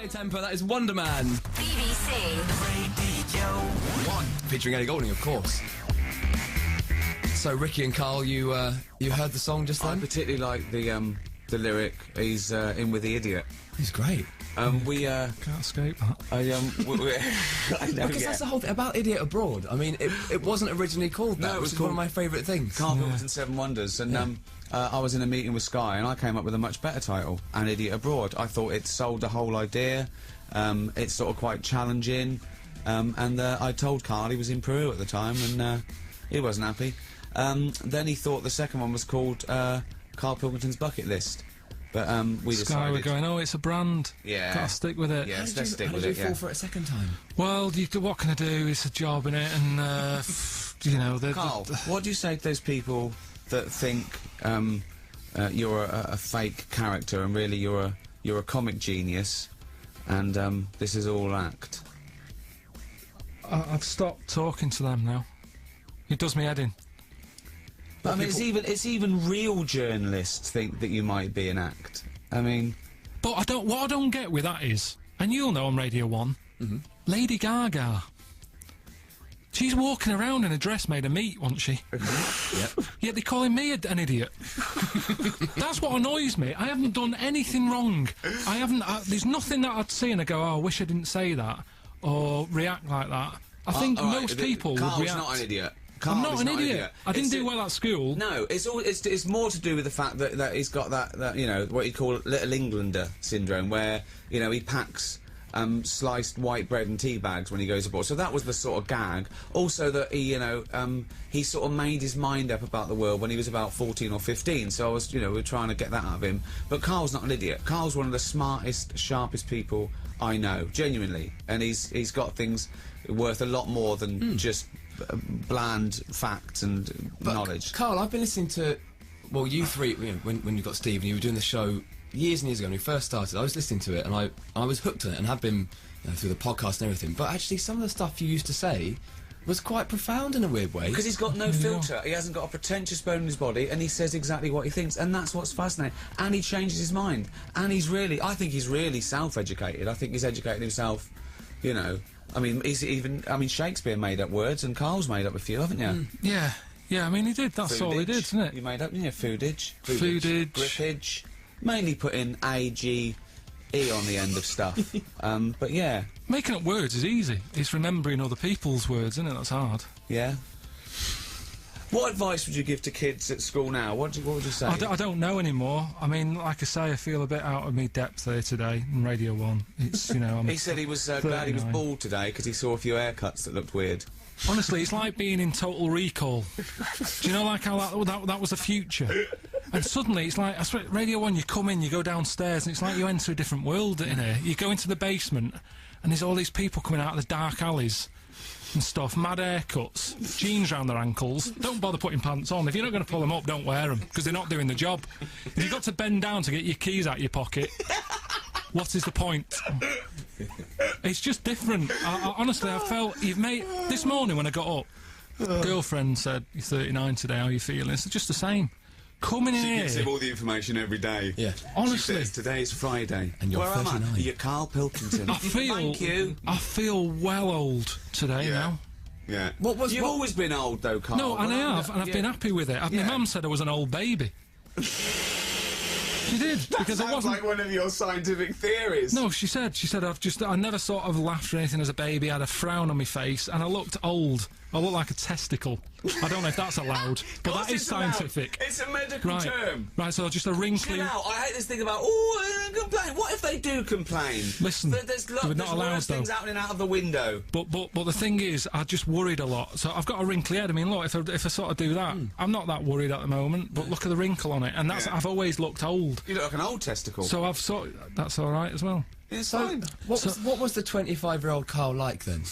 High Tempo, that is Wonder Man. BBC Radio 1. Featuring Ellie Goulding, of course. So, Ricky and Karl, you heard the song just then? I particularly like the lyric, he's in with the idiot. He's great. Can't escape that. I know, Because that's the whole thing about Idiot Abroad. I mean, it wasn't originally called that. No, it was it's one called of my favourite things. Karl Pilkington Seven Wonders, and I was in a meeting with Sky, and I came up with a much better title, An Idiot Abroad. I thought it sold the whole idea. It's sort of quite challenging, and I told Karl, he was in Peru at the time, and he wasn't happy. Then he thought the second one was called Karl Pilkington's Bucket List. But we decided... Sky were going, oh, it's a brand. Yeah. Gotta stick with it. Yeah, let's stick How with did it, you fall for it a second time? Well, what can I do? It's a job, innit? And, you know... Karl, what do you say to those people that think you're a fake character and really you're a comic genius and this is all act? I've stopped talking to them now. It does me head in. But, I mean, it's even real journalists think that you might be an act. I mean... But what I don't get with that is, and you'll know on Radio 1, Lady Gaga. She's walking around in a dress made of meat, wasn't she? Yep. Yet they're calling me an idiot. That's what annoys me. I haven't done anything wrong. I haven't... there's nothing that I'd see and I go, oh, I wish I didn't say that, or react like that. I think most people would react... Karl's not an idiot. I'm not an idiot. I didn't do well at school. No, it's more to do with the fact that he's got that you know, what you call Little Englander syndrome, where, you know, he packs sliced white bread and tea bags when he goes abroad. So that was the sort of gag. Also that he, you know, he sort of made his mind up about the world when he was about 14 or 15. So I was, you know, we were trying to get that out of him. But Karl's not an idiot. Karl's one of the smartest, sharpest people I know, genuinely. And he's got things worth a lot more than just bland facts and knowledge. Karl, I've been listening to, well, you three, you know, when you got Steve and you were doing the show years and years ago when we first started, I was listening to it and I was hooked on it and have been, you know, through the podcast and everything, but actually some of the stuff you used to say was quite profound in a weird way. Because he's got no filter, he hasn't got a pretentious bone in his body, and he says exactly what he thinks, and that's what's fascinating. And he changes his mind, and I think he's really self-educated. I think he's educated himself, you know. I mean, Shakespeare made up words, and Karl's made up a few, haven't you? Yeah, I mean, he did. That's all he did, isn't it? You made up, didn't you? Foodage. Grippage. Mainly putting A-G-E on the end of stuff. But yeah. Making up words is easy. It's remembering other people's words, isn't it? That's hard. Yeah. What advice would you give to kids at school now? What would you say? I don't know anymore. I mean, like I say, I feel a bit out of me depth here today in Radio 1. It's, you know, he said he was glad he was bald today because he saw a few haircuts that looked weird. Honestly, it's like being in Total Recall. Do you know, like how that was the future? And suddenly, it's like, I swear, Radio 1, you come in, you go downstairs, and it's like you enter a different world in here. You go into the basement, and there's all these people coming out of the dark alleys and stuff, mad haircuts, jeans round their ankles. Don't bother putting pants on. If you're not going to pull them up, don't wear them, because they're not doing the job. If you've got to bend down to get your keys out of your pocket, what is the point? It's just different. Honestly, I felt... This morning when I got up, girlfriend said, you're 39 today, how are you feeling? It's just the same. Coming in here... She gives him all the information every day. Yeah. Honestly. She says, today's Friday. And you're 39. Am I? You're Karl Pilkington. Thank you. I feel well old today now. Yeah. You've always been old, though, Karl. No, and I have, and I've been happy with it. My mum said I was an old baby. She did, because it wasn't like one of your scientific theories. No, she said I never sort of laughed or anything as a baby. I had a frown on my face, and I looked old. I looked like a testicle. I don't know if that's allowed, but that is scientific. It's a medical term. Right, so just a wrinkly... Chill out. I hate this thing about, complain. What if they do complain? Listen, there's worse things happening out of the window. But the thing is, I just worried a lot. So I've got a wrinkly head. I mean, look, if I sort of do that, I'm not that worried at the moment, but look at the wrinkle on it, and that's... I've always looked old. You look like an old testicle. So that's all right as well. It's fine. What was the 25-year-old Karl like then?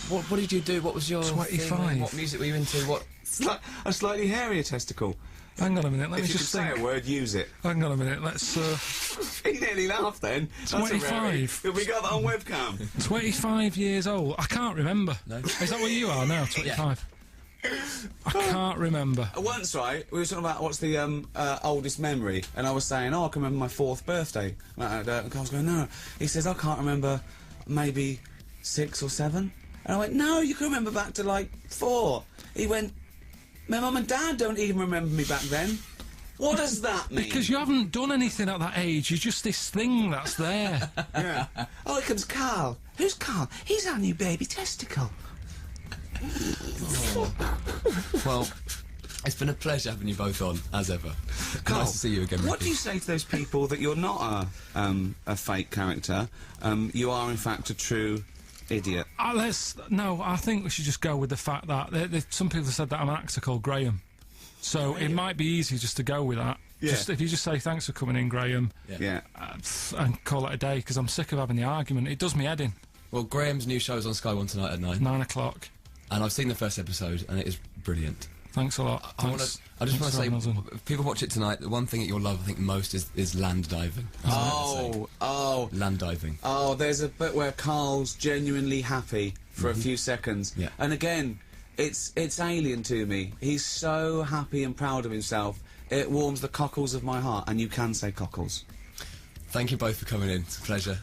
What did you do? What was your 25? What music were you into? What? A slightly hairier testicle. Hang on a minute, let me just think. If you say a word, use it. Hang on a minute, let's... He nearly laughed then. 25. Have we got that on webcam? 25 years old. I can't remember. No. Is that what you are now, 25? I can't remember. Once, right, we were talking about what's the oldest memory, and I was saying, oh, I can remember my 4th birthday. And Carl's going, no. He says, I can't remember, maybe 6 or 7. And I went, no, you can remember back to, like, 4. He went, my mum and dad don't even remember me back then. What does that mean? Because you haven't done anything at that age. You're just this thing that's there. Yeah. Oh, here comes Karl. Who's Karl? He's our new baby testicle. Well, it's been a pleasure having you both on, as ever. Karl, Nice to see you again, Ricky. what do you say to those people that you're not a fake character? You are, in fact, a true idiot. No, I think we should just go with the fact that some people have said that I'm an actor called Graham. So it might be easy just to go with that. Yeah. Just, if you just say thanks for coming in, Graham, Yeah. and call it a day, because I'm sick of having the argument. It does me head in. Well, Graham's new show's on Sky One tonight at 9. 9 o'clock. And I've seen the first episode, and it is brilliant. Thanks a lot. I just want to say, if people watch it tonight, the one thing that you'll love, I think, most is land diving. That's what I have to say. Land diving. Oh, there's a bit where Karl's genuinely happy for a few seconds. Yeah. And again, it's alien to me. He's so happy and proud of himself. It warms the cockles of my heart, and you can say cockles. Thank you both for coming in. It's a pleasure.